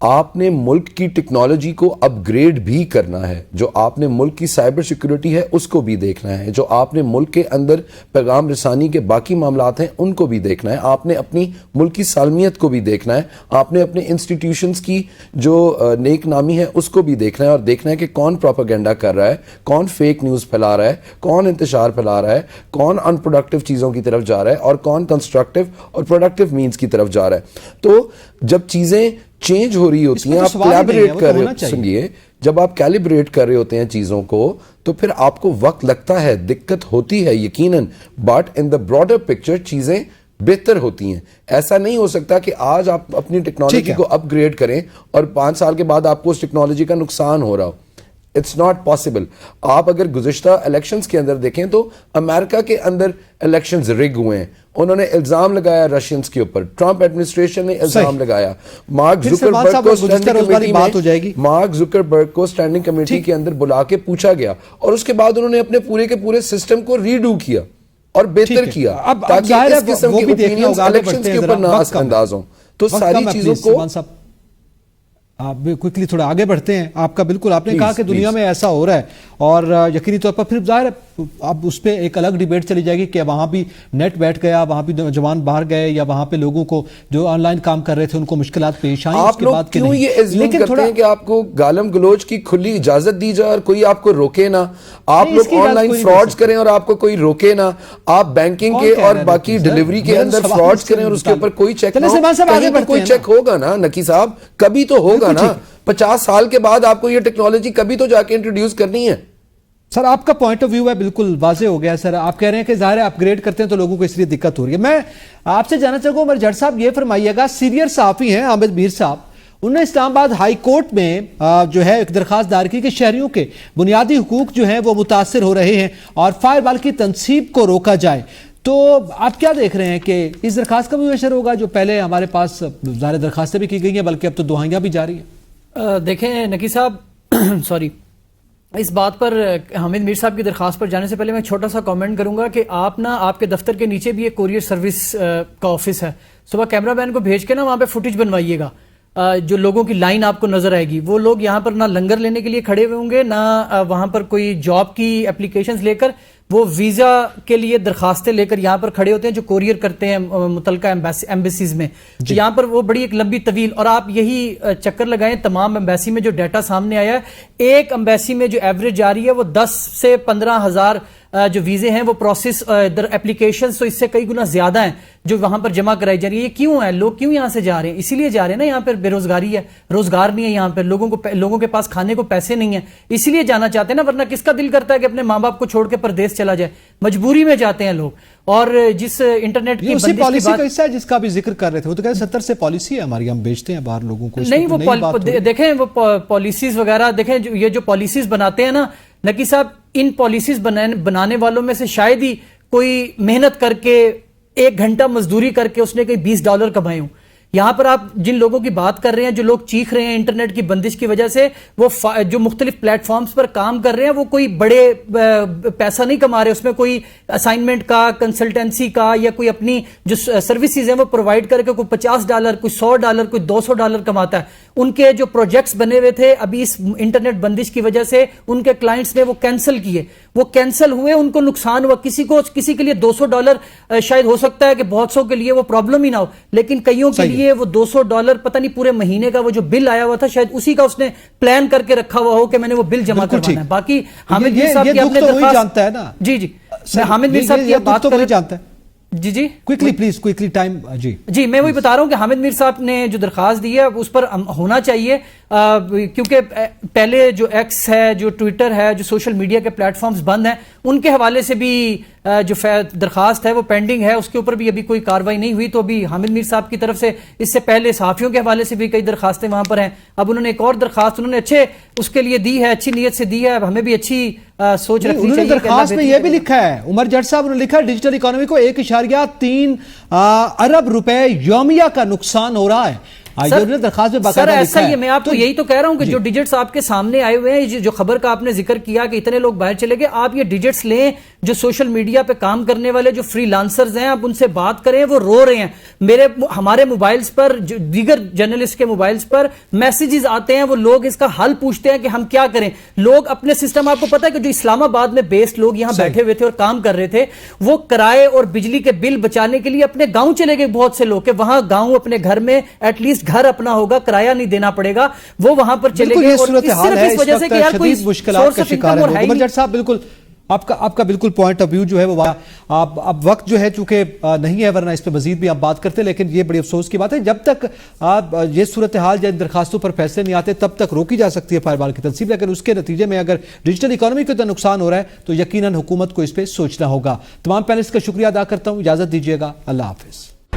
آپ نے ملک کی ٹیکنالوجی کو اپ گریڈ بھی کرنا ہے, جو آپ نے ملک کی سائبر سیکیورٹی ہے اس کو بھی دیکھنا ہے, جو آپ نے ملک کے اندر پیغام رسانی کے باقی معاملات ہیں ان کو بھی دیکھنا ہے, آپ نے اپنی ملک کی سالمیت کو بھی دیکھنا ہے, آپ نے اپنے انسٹیٹیوشنز کی جو نیک نامی ہے اس کو بھی دیکھنا ہے, اور دیکھنا ہے کہ کون پروپیگنڈا کر رہا ہے, کون فیک نیوز پھیلا رہا ہے, کون انتشار پھیلا رہا ہے, کون ان پروڈکٹیو چیزوں کی طرف جا رہا ہے اور کون کنسٹرکٹیو اور پروڈکٹیو مینز کی طرف جا رہا ہے. تو جب چیزیں چینج ہو رہی ہوتی ہیں, آپ کیلیبریٹ کر رہے ہوتے ہیں, سنیے, جب آپ کیلیبریٹ کر رہے ہوتے ہیں چیزوں کو تو پھر آپ کو وقت لگتا ہے, دقت ہوتی ہے یقیناً, but in the broader picture چیزیں بہتر ہوتی ہیں. ایسا نہیں ہو سکتا کہ آج آپ اپنی ٹیکنالوجی کو اپ گریڈ کریں اور 5 سال کے بعد آپ کو اس ٹیکنالوجی کا نقصان ہو رہا ہو. It's not possible. آپ اگر گزشتہ الیکشنز کے اندر دیکھیں تو امریکہ کے اندر الیکشنز رگ ہوئے ہیں, انہوں نے الزام لگایا رشینز کے اوپر, ٹرمپ ایڈمنسٹریشن نے الزام لگایا, مارک زکربرگ کو اسٹینڈنگ کمیٹی کے اندر بلا کے پوچھا گیا اور اس کے بعد انہوں نے اپنے پورے کے پورے سسٹم کو ریڈو کیا اور بہتر کیا تاکہ اس قسم کی اوپینینز الیکشنز کے اوپر نہ انداز ہوں. تو ساری چیزوں کو آپ کوئکلی تھوڑا آگے بڑھتے ہیں. آپ کا بالکل, آپ نے کہا کہ دنیا میں ایسا ہو رہا ہے اور یقینی طور پر پھر ظاہر ہے اب اس پہ ایک الگ ڈیبیٹ چلی جائے گی کہ وہاں بھی نیٹ بیٹھ گیا, وہاں بھی نوجوان باہر گئے, یا وہاں پہ لوگوں کو جو آن لائن کام کر رہے تھے ان کو مشکلات پیش آئیں. آپ لوگ کیوں یہ ایزیوم کرتے ہیں کہ آپ کو گالم گلوچ کی کھلی اجازت دی جائے اور کوئی آپ کو روکے نہ, آپ لوگ آن لائن فراڈز کریں اور آپ کو کوئی روکے نہ, آپ بینکنگ کے اور باقی ڈیلیوری کے اندر فراڈز کریں اور اس کے اوپر کوئی چیک نہ ہو. کوئی چیک ہوگا نا نقی صاحب, کبھی تو ہوگا نا. 50 سال کے بعد آپ کو یہ ٹیکنالوجی کبھی تو جا کے انٹروڈیوس کرنی ہے. سر آپ کا پوائنٹ آف ویو ہے بالکل واضح ہو گیا. سر آپ کہہ رہے ہیں کہ ظاہر ہے اپ گریڈ کرتے ہیں تو لوگوں کو اس لیے دقت ہو رہی ہے. میں آپ سے جاننا چاہوں گا عمر جٹ صاحب, یہ فرمائیے گا, سینئر صحافی ہیں حامد میر صاحب, انہوں نے اسلام آباد ہائی کورٹ میں جو ہے ایک درخواست دائر کی کہ شہریوں کے بنیادی حقوق جو ہیں وہ متاثر ہو رہے ہیں اور فائر بال کی تنصیب کو روکا جائے. تو آپ کیا دیکھ رہے ہیں کہ اس درخواست کا بھی اثر ہوگا جو پہلے ہمارے پاس ظاہر درخواستیں بھی کی گئی ہیں بلکہ اب تو دہائیاں بھی جاری ہیں؟ دیکھیں نقی صاحب, سوری, اس بات پر حامد میر صاحب کی درخواست پر جانے سے پہلے میں چھوٹا سا کامنٹ کروں گا کہ آپ کے دفتر کے نیچے بھی ایک کوریئر سروس کا آفس ہے. صبح کیمرہ مین کو بھیج کے نا وہاں پہ فوٹیج بنوائیے گا. جو لوگوں کی لائن آپ کو نظر آئے گی, وہ لوگ یہاں پر نہ لنگر لینے کے لیے کھڑے ہوئے ہوں گے, نہ وہاں پر کوئی جاب کی اپلیکیشنز لے کر, وہ ویزا کے لیے درخواستیں لے کر یہاں پر کھڑے ہوتے ہیں جو کوریئر کرتے ہیں متعلقہ ایمبیسیز میں. یہاں پر وہ بڑی ایک لمبی طویل, اور آپ یہی چکر لگائیں تمام ایمبیسی میں جو ڈیٹا سامنے آیا ہے, ایک ایمبیسی میں جو ایوریج جاری ہے وہ 10 سے 15 ہزار جو ویزے ہیں وہ پروسیس اپلیکیشنز تو اس سے کئی گنا زیادہ ہیں جو وہاں پر جمع کرائی جا رہی ہے. یہ کیوں ہے؟ لوگ کیوں یہاں سے جا رہے ہیں؟ اسی لیے جا رہے ہیں نا, یہاں پر بے روزگاری ہے, روزگار نہیں ہے یہاں پر, لوگوں کے پاس کھانے کو پیسے نہیں ہیں, اسی لیے جانا چاہتے ہیں نا. ورنہ کس کا دل کرتا ہے کہ اپنے ماں باپ کو چھوڑ کے پردیس چلا جائے؟ مجبوری میں جاتے ہیں لوگ. اور جس انٹرنیٹ کی اسی پالیسی کا حصہ ہے جس کا بھی ذکر کر رہے تھے, وہ تو کہتے ہیں 70 سے پالیسی ہے ہماری, ہم بیچتے ہیں باہر لوگوں کو. نہیں, وہ دیکھیں وہ پالیسیز وغیرہ دیکھیں, یہ جو پالیسیز بناتے ہیں نا نقی صاحب, ان پالیسیز بنانے والوں میں سے شاید ہی کوئی محنت کر کے 1 گھنٹہ مزدوری کر کے اس نے کوئی $20 کمائے ہوں. یہاں پر آپ جن لوگوں کی بات کر رہے ہیں, جو لوگ چیخ رہے ہیں انٹرنیٹ کی بندش کی وجہ سے, وہ جو مختلف پلیٹ فارمز پر کام کر رہے ہیں, وہ کوئی بڑے پیسہ نہیں کما رہے, اس میں کوئی اسائنمنٹ کا, کنسلٹنسی کا, یا کوئی اپنی جو سروسز ہیں وہ پرووائڈ کر کے کوئی $50, کوئی $100, کوئی $200 کماتا ہے. ان کے جو پروجیکٹس بنے ہوئے تھے ابھی اس انٹرنیٹ بندش کی وجہ سے ان کے کلائنٹس نے وہ کینسل کیے, وہ کینسل ہوئے, ان کو نقصان ہوا. کسی کے لیے $200 شاید ہو سکتا ہے کہ بہت سو کے لیے وہ پرابلم ہی نہ ہو, لیکن کئیوں کے لیے وہ $200 پتہ نہیں پورے مہینے کا وہ جو بل آیا ہوا تھا شاید اسی کا اس نے پلان کر کے رکھا ہوا ہو کہ میں نے وہ بل جمع کروانا ہے. باقی حامد میر صاحب کی اپنے درخواست جانتا ہے نا. جی حامد میر صاحب کی بات کریں جانتا ہے. جی کوئکلی ٹائم. جی میں وہی بتا رہا ہوں کہ حامد میر صاحب نے جو درخواست دی ہے اس پر ہونا چاہیے, کیونکہ پہلے جو ایکس ہے, جو ٹویٹر ہے, جو سوشل میڈیا کے پلیٹ فارمز بند ہیں, ان کے حوالے سے بھی جو درخواست ہے وہ پینڈنگ ہے, اس کے اوپر بھی ابھی کوئی کاروائی نہیں ہوئی. تو ابھی حامد میر صاحب کی طرف سے اس سے پہلے صحافیوں کے حوالے سے بھی کئی درخواستیں وہاں پر ہیں. اب انہوں نے ایک اور درخواست انہوں نے اچھے اس کے لیے دی ہے, اچھی نیت سے دی ہے. اب ہمیں بھی اچھی سوچ رکھنی چاہیے. درخواست میں یہ بھی لکھا ہے, عمر جٹ صاحب نے لکھا, ڈیجیٹل اکانومی کو 1.3 ارب روپے یومیہ کا نقصان ہو رہا ہے. سر ایسا ہی ہے, میں آپ کو یہی تو کہہ رہا ہوں کہ جو ڈیجٹس آپ کے سامنے آئے ہوئے ہیں, جو خبر کا آپ نے ذکر کیا کہ اتنے لوگ باہر چلے گئے, آپ یہ ڈیجٹس لیں, جو سوشل میڈیا پہ کام کرنے والے جو فری لانسرز ہیں آپ ان سے بات کریں وہ رو رہے ہیں. ہمارے موبائلز پر دیگر جرنلسٹ کے موبائلز پر میسیجز آتے ہیں, وہ لوگ اس کا حل پوچھتے ہیں کہ ہم کیا کریں. لوگ اپنے سسٹم, آپ کو پتا ہے کہ جو اسلام آباد میں بیسڈ لوگ یہاں بیٹھے ہوئے تھے اور کام کر رہے تھے, وہ کرائے اور بجلی کے بل بچانے کے لیے اپنے گاؤں چلے گئے بہت سے لوگ, کہ وہاں گاؤں اپنے گھر میں ایٹ لیسٹ گھر اپنا ہوگا, کرایہ نہیں دینا پڑے گا, وہ وہاں پر چلے گئے. اور صرف اس وجہ سے کہ یار کوئی مشکلات کا شکار ہے. گمرجٹ صاحب بالکل آپ کا بالکل پوائنٹ آف ویو جو ہے وہ اب وقت جو ہے چونکہ نہیں ہے, ورنہ اس پہ مزید بھی آپ بات کرتے, لیکن یہ بڑی افسوس کی بات ہے جب تک یہ صورتحال یا درخواستوں پر فیصلے نہیں آتے تب تک روکی جا سکتی ہے فائر بال کی تنصیب, لیکن اس کے نتیجے میں اگر ڈیجیٹل اکانومی کو نقصان ہو رہا ہے تو یقیناً حکومت کو اس پہ سوچنا ہوگا. تمام پینلسٹ کا شکریہ ادا کرتا ہوں, اجازت دیجیے گا, اللہ حافظ.